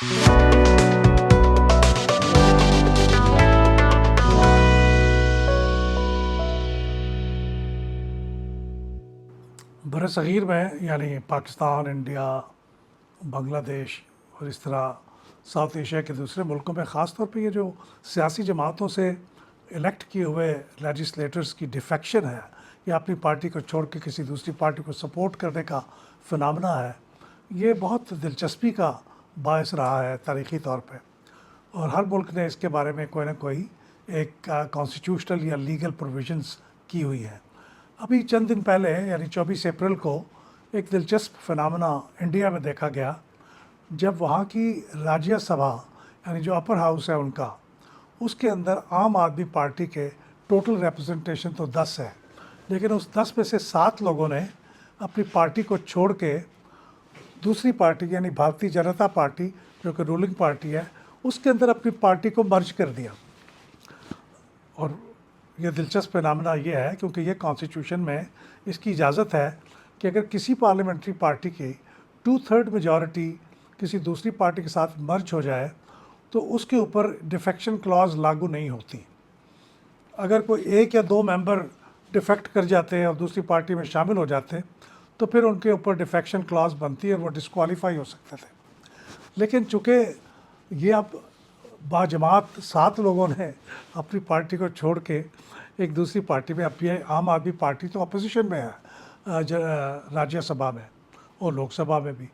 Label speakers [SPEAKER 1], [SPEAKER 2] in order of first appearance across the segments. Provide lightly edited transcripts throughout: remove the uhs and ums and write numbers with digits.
[SPEAKER 1] बरसग़ीर में यानी पाकिस्तान, इंडिया, बांग्लादेश और इस तरह साउथ एशिया के दूसरे मुल्कों में ख़ास तौर पे ये जो सियासी जमातों से इलेक्ट किए हुए लेजिस्लेटर्स की डिफेक्शन है या अपनी पार्टी को छोड़ के किसी दूसरी पार्टी को सपोर्ट करने का फिनोमेना है, ये बहुत दिलचस्पी का बायस रहा है तारीख़ी तौर पे। और हर मुल्क ने इसके बारे में कोई ना कोई एक कॉन्स्टिट्यूशनल या लीगल प्रोविजंस की हुई है। अभी चंद दिन पहले यानी 24 अप्रैल को एक दिलचस्प फिनोमेना इंडिया में देखा गया, जब वहाँ की राज्यसभा यानी जो अपर हाउस है उनका, उसके अंदर आम आदमी पार्टी के टोटल रिप्रेजेंटेशन तो 10 है, लेकिन उस 10 में से 7 लोगों ने अपनी पार्टी को छोड़ के दूसरी पार्टी यानी भारतीय जनता पार्टी जो कि रूलिंग पार्टी है उसके अंदर अपनी पार्टी को मर्ज कर दिया। और ये दिलचस्प फिनोमेना ये है क्योंकि ये कॉन्स्टिट्यूशन में इसकी इजाज़त है कि अगर किसी पार्लियामेंट्री पार्टी की 2/3 मेजॉरिटी किसी दूसरी पार्टी के साथ मर्ज हो जाए तो उसके ऊपर डिफेक्शन क्लॉज लागू नहीं होती। अगर कोई 1 या 2 मेंबर डिफेक्ट कर जाते हैं और दूसरी पार्टी में शामिल हो जाते हैं तो फिर उनके ऊपर डिफेक्शन क्लॉज बनती है और वो डिस्क्वालीफाई हो सकते थे। लेकिन चूँकि ये अब बाजमात 7 लोगों ने अपनी पार्टी को छोड़ के एक दूसरी पार्टी में, अपनी आम आदमी पार्टी तो अपोजिशन में है राज्यसभा में और लोकसभा में भी,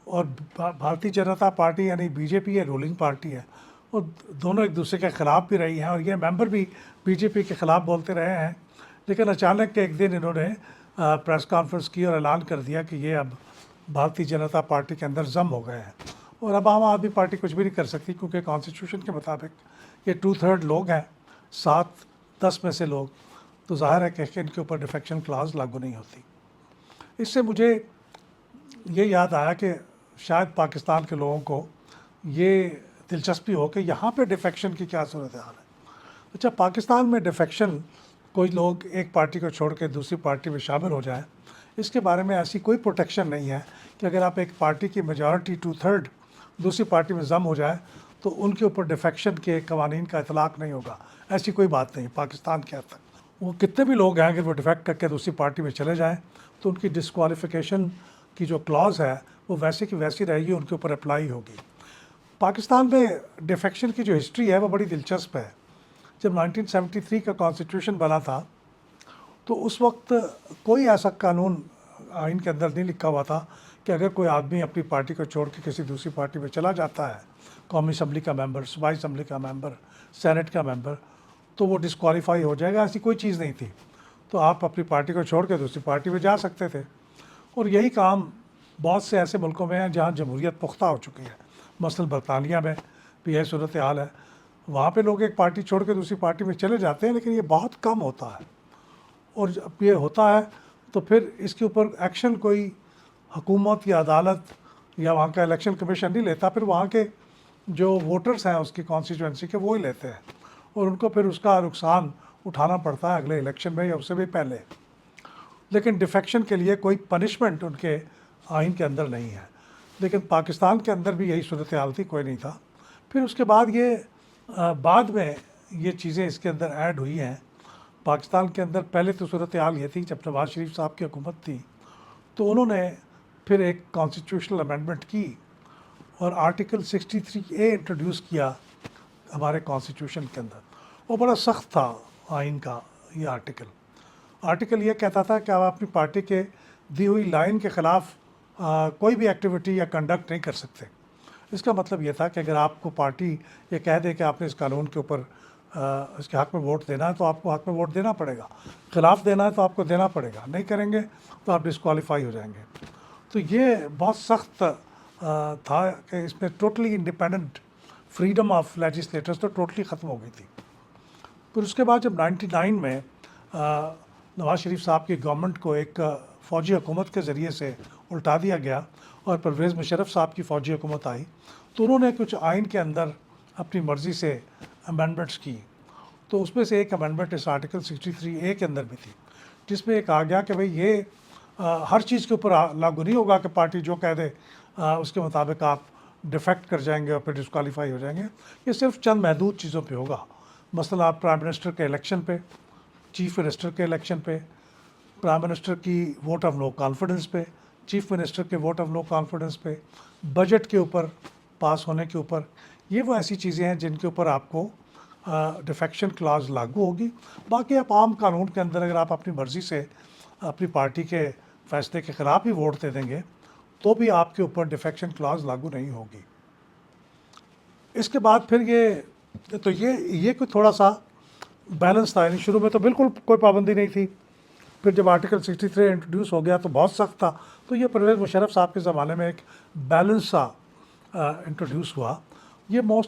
[SPEAKER 1] और भारतीय जनता पार्टी यानी बीजेपी है रूलिंग पार्टी है, और दोनों एक दूसरे के ख़िलाफ़ भी रही हैं और ये मेंबर भी बीजेपी के ख़िलाफ़ बोलते रहे हैं। लेकिन अचानक के एक दिन इन्होंने प्रेस कॉन्फ्रेंस की और ऐलान कर दिया कि ये अब भारतीय जनता पार्टी के अंदर जम हो गए हैं और अब आम आदमी पार्टी कुछ भी नहीं कर सकती क्योंकि कॉन्स्टिट्यूशन के मुताबिक ये 2/3 लोग हैं, 7-10 में से लोग, तो ज़ाहिर है कि इनके ऊपर डिफेक्शन क्लॉज लागू नहीं होती। इससे मुझे ये याद आया कि शायद पाकिस्तान के लोगों को ये दिलचस्पी हो कि यहाँ पे डिफेक्शन की क्या सूरत हाल है। अच्छा, पाकिस्तान में डिफेक्शन, कोई लोग एक पार्टी को छोड़ के दूसरी पार्टी में शामिल हो जाए, इसके बारे में ऐसी कोई प्रोटेक्शन नहीं है कि अगर आप एक पार्टी की मेजॉरिटी 2/3 दूसरी पार्टी में जम हो जाए तो उनके ऊपर डिफेक्शन के कवानीन का इतलाक़ नहीं होगा। ऐसी कोई बात नहीं पाकिस्तान के हद तक। वो कितने भी लोग हैं अगर वो डिफेक्ट करके दूसरी पार्टी में चले जाएँ तो उनकी डिस्क्वालिफिकेशन की जो क्लॉज है वो वैसे की वैसी रहेगी, उनके ऊपर अप्लाई होगी। पाकिस्तान में डिफेक्शन की जो हिस्ट्री है वो बड़ी दिलचस्प है। जब 1973 का कॉन्स्टिट्यूशन बना था तो उस वक्त कोई ऐसा कानून आइन के अंदर नहीं लिखा हुआ था कि अगर कोई आदमी अपनी पार्टी को छोड़ के किसी दूसरी पार्टी में चला जाता है, कौमी असम्बली का मेंबर, सूबाई असम्बली का मेंबर, सेनेट का मेंबर, तो वो डिस्क्वालीफाई हो जाएगा। ऐसी कोई चीज़ नहीं थी। तो आप अपनी पार्टी को छोड़ के दूसरी पार्टी में जा सकते थे। और यही काम बहुत से ऐसे मुल्कों में है जहाँ जमहूरियत पुख्ता हो चुकी है। मसलन बरतानिया में भी यही सूरत हाल है। वहाँ पे लोग एक पार्टी छोड़ के दूसरी पार्टी में चले जाते हैं, लेकिन ये बहुत कम होता है। और जब ये होता है तो फिर इसके ऊपर एक्शन कोई हुकूमत या अदालत या वहाँ का इलेक्शन कमीशन नहीं लेता, फिर वहाँ के जो वोटर्स हैं उसकी कॉन्स्टिट्यूंसी के वो ही लेते हैं और उनको फिर उसका नुकसान उठाना पड़ता है अगले इलेक्शन में या उससे भी पहले। लेकिन डिफेक्शन के लिए कोई पनिशमेंट उनके आइन के अंदर नहीं है। लेकिन पाकिस्तान के अंदर भी यही सूरत हाल थी, कोई नहीं था। फिर उसके बाद ये बाद में ये चीज़ें इसके अंदर ऐड हुई हैं। पाकिस्तान के अंदर पहले तो सूरत हाल ये थी, जब नवाज शरीफ साहब की हुकूमत थी तो उन्होंने फिर एक कॉन्स्टिट्यूशनल अमेंडमेंट की और आर्टिकल 63A इंट्रोड्यूस किया हमारे कॉन्स्टिट्यूशन के अंदर। वो बड़ा सख्त था आइन का ये आर्टिकल ये कहता था कि आप अपनी पार्टी के दी हुई लाइन के ख़िलाफ़ कोई भी एक्टिविटी या कंडक्ट नहीं कर सकते। इसका मतलब ये था कि अगर आपको पार्टी ये कह दे कि आपने इस कानून के ऊपर इसके हक़ में वोट देना है तो आपको हक़ में वोट देना पड़ेगा, ख़िलाफ़ देना है तो आपको देना पड़ेगा, नहीं करेंगे तो आप डिस्क्वालीफाई हो जाएंगे। तो ये बहुत सख्त था कि इसमें totally independent freedom of legislators तो टोटली ख़त्म हो गई थी। फिर उसके बाद जब 99 में नवाज शरीफ साहब की गवर्नमेंट को एक फ़ौजी हुकूमत के ज़रिए से उल्टा दिया गया और परवेज़ मुशर्रफ साहब की फ़ौजी हुकूमत आई, तो उन्होंने कुछ आइन के अंदर अपनी मर्ज़ी से अमेंडमेंट्स की। तो उसमें से एक अमेंडमेंट इस आर्टिकल 63A के अंदर भी थी, जिसमें एक आ गया कि भाई ये हर चीज़ के ऊपर लागू नहीं होगा कि पार्टी जो कह दे उसके मुताबिक आप डिफेक्ट कर जाएंगे और फिर डिस्क्वालीफाई हो जाएंगे। ये सिर्फ चंद महदूद चीज़ों पे होगा। मसलन आप प्राइम मिनिस्टर के इलेक्शन पे, चीफ मिनिस्टर के इलेक्शन पे, प्राइम मिनिस्टर की वोट ऑफ नो कॉन्फिडेंस पे, चीफ मिनिस्टर के वोट ऑफ नो कॉन्फिडेंस पे, बजट के ऊपर पास होने के ऊपर, ये वो ऐसी चीज़ें हैं जिनके ऊपर आपको डिफेक्शन क्लाज लागू होगी। बाकी आप आम कानून के अंदर अगर आप अपनी मर्ज़ी से अपनी पार्टी के फैसले के ख़िलाफ़ ही वोट दे देंगे तो भी आपके ऊपर डिफेक्शन क्लाज लागू नहीं होगी। इसके बाद फिर ये कोई थोड़ा सा बैलेंस था। यानी शुरू में तो बिल्कुल कोई पाबंदी नहीं थी, फिर जब आर्टिकल 63 इंट्रोड्यूस हो गया तो बहुत सख्त था। तो ये परवेज़ मुशर्रफ साहब के ज़माने में एक बैलेंस सा इंट्रोड्यूस हुआ। ये मोर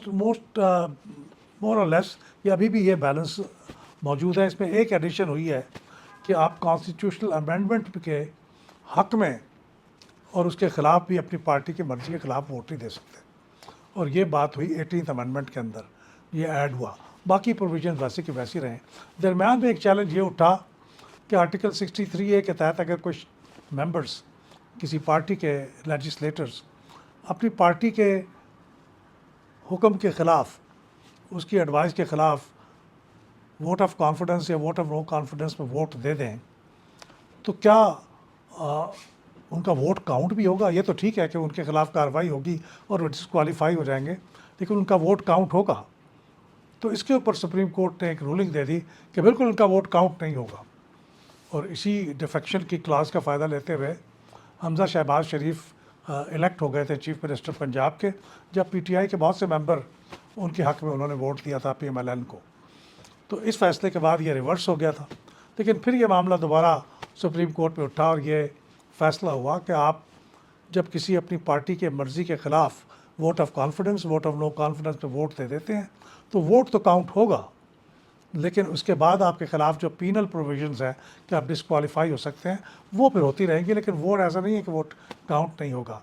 [SPEAKER 1] और लेस ये अभी भी ये बैलेंस मौजूद है। इसमें एक एडिशन हुई है कि आप कॉन्स्टिट्यूशनल अमेंडमेंट के हक़ में और उसके ख़िलाफ़ भी अपनी पार्टी की मर्ज़ी के ख़िलाफ़ वोट नहीं दे सकते, और ये बात हुई 18th अमेंडमेंट के अंदर, ये ऐड हुआ। बाकी प्रोविजन वैसे की वैसी रहे। दरमियान में एक चैलेंज ये उठा कि आर्टिकल 63A के तहत अगर कुछ मेंबर्स किसी पार्टी के लेजिस्लेटर्स अपनी पार्टी के हुक्म के ख़िलाफ़, उसकी एडवाइस के ख़िलाफ़ वोट ऑफ कॉन्फिडेंस या वोट ऑफ नो कॉन्फिडेंस में वोट दे दें तो क्या उनका वोट काउंट भी होगा? ये तो ठीक है कि उनके ख़िलाफ़ कार्रवाई होगी और वो डिस्क्वालीफाई हो जाएंगे, लेकिन उनका वोट काउंट होगा? तो इसके ऊपर सुप्रीम कोर्ट ने एक रूलिंग दे दी कि बिल्कुल उनका वोट काउंट नहीं होगा। और इसी डिफेक्शन की क्लास का फ़ायदा लेते हुए हमज़ा शहबाज शरीफ इलेक्ट हो गए थे चीफ मिनिस्टर पंजाब के, जब पीटीआई के बहुत से मेंबर उनके हक़ में उन्होंने वोट दिया था पीएमएलएन को। तो इस फैसले के बाद ये रिवर्स हो गया था, लेकिन फिर ये मामला दोबारा सुप्रीम कोर्ट में उठा और ये फ़ैसला हुआ कि आप जब किसी अपनी पार्टी के मर्ज़ी के ख़िलाफ़ vote of confidence, vote of no confidence पे वोट दे देते हैं तो वोट तो काउंट होगा, लेकिन उसके बाद आपके ख़िलाफ़ जो पीनल प्रोविजंस हैं कि आप डिस्क्वालीफाई हो सकते हैं वो फिर होती रहेंगी, लेकिन वोट ऐसा नहीं है कि वोट काउंट नहीं होगा।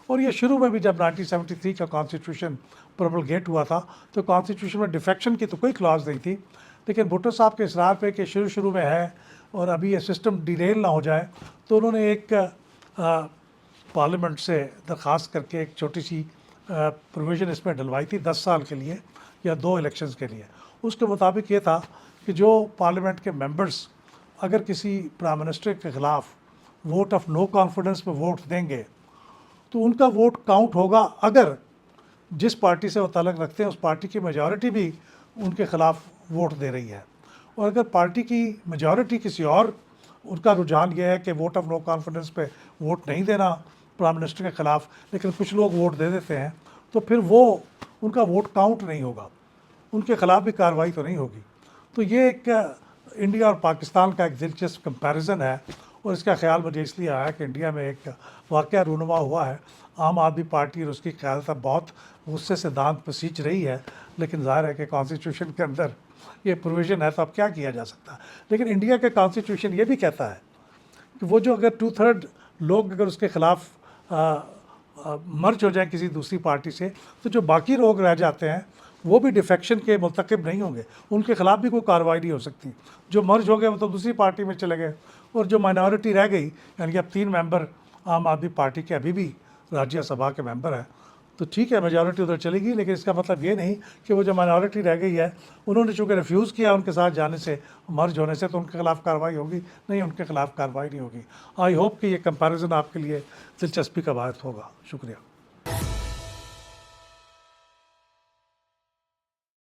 [SPEAKER 1] और ये शुरू में भी जब 1973 का कॉन्स्टिट्यूशन प्रोमलगेट हुआ था तो कॉन्स्टिट्यूशन में डिफेक्शन की तो कोई क्लॉज नहीं थी, लेकिन भुट्टो साहब के इसरार पे कि शुरू में है और अभी ये सिस्टम डिरेल ना हो जाए, तो उन्होंने एक पार्लियामेंट से दरख्वास्त करके एक छोटी सी प्रोविज़न इसमें डलवाई थी 10 साल के लिए या 2 इलेक्शंस के लिए। उसके मुताबिक ये था कि जो पार्लियामेंट के मेंबर्स अगर किसी प्राइम मिनिस्टर के ख़िलाफ़ वोट ऑफ नो कॉन्फिडेंस में वोट देंगे तो उनका वोट काउंट होगा अगर जिस पार्टी से वो ताल्लुक़ रखते हैं उस पार्टी की मेजॉरिटी भी उनके ख़िलाफ़ वोट दे रही है। और अगर पार्टी की मेजॉरिटी किसी और, उनका रुझान ये है कि वोट ऑफ नो कॉन्फिडेंस पे वोट नहीं देना प्राइम मिनिस्टर के ख़िलाफ़, लेकिन कुछ लोग वोट दे देते हैं, तो फिर वो उनका वोट काउंट नहीं होगा, उनके ख़िलाफ़ भी कार्रवाई तो नहीं होगी। तो ये एक इंडिया और पाकिस्तान का एक दिलचस्प कंपैरिजन है, और इसका ख्याल मुझे इसलिए आया कि इंडिया में एक वाक़या रूनुमा हुआ है। आम आदमी पार्टी और उसकी क़यादत बहुत गुस्से से दांत पसीज रही है, लेकिन ज़ाहिर है कि कॉन्स्टिट्यूशन के अंदर ये प्रोविज़न है तो अब क्या किया जा सकता है। लेकिन इंडिया के कॉन्स्टिट्यूशन ये भी कहता है कि वो जो अगर 2/3 लोग अगर उसके ख़िलाफ़ मर्ज हो जाए किसी दूसरी पार्टी से, तो जो बाकी लोग रह जाते हैं वो भी डिफेक्शन के मुर्तकिब नहीं होंगे, उनके ख़िलाफ़ भी कोई कार्रवाई नहीं हो सकती। जो मर्ज हो गए वो तो दूसरी पार्टी में चले गए, और जो माइनॉरिटी रह गई, यानी कि अब 3 मेंबर आम आदमी पार्टी के अभी भी राज्यसभा के मेंबर हैं, तो ठीक है मेजॉरिटी उधर चलेगी, लेकिन इसका मतलब ये नहीं कि वो जो माइनॉरिटी रह गई है उन्होंने चूँकि रिफ्यूज़ किया उनके साथ जाने से, मर्ज होने से, तो उनके ख़िलाफ़ कार्रवाई होगी, नहीं उनके ख़िलाफ़ कार्रवाई नहीं होगी। आई होप कि ये कंपैरिजन आपके लिए दिलचस्पी का बायस होगा। शुक्रिया।